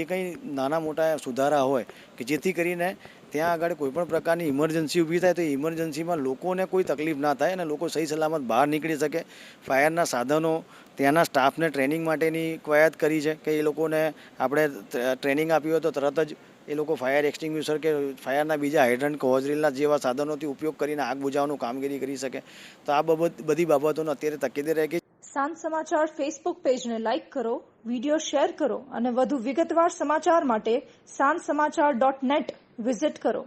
જે કંઈ નાના મોટા સુધારા હોય કે જેથી કરીને ત્યાં આગળ કોઈપણ પ્રકારની ઇમરજન્સી ઊભી થાય તો ઇમરજન્સીમાં લોકોને કોઈ તકલીફ ના થાય અને લોકો સહી સલામત બહાર નીકળી શકે. ફાયરના સાધનો ત્યાંના સ્ટાફને ટ્રેનિંગ માટેની કવાયત કરી છે કે એ લોકોને આપણે ટ્રેનિંગ આપી હોય તો તરત જ એ લોકો ફાયર એક્સટિંગ્યુશર કે ફાયરના બીજા હાઇડ્રન્ટ કે હોઝરીલના જેવા સાધનોથી ઉપયોગ કરીને આગ બુઝાવવાનું કામગીરી કરી શકે. તો આ બધી બાબતોનો અત્યારે તકેદારી રાખી. સાંજ સમાચાર ફેસબુક પેજને લાઇક કરો, વિડીયો શેર કરો અને વધુ વિગતવાર સમાચાર માટે sanssamachar.net વિઝિટ કરો.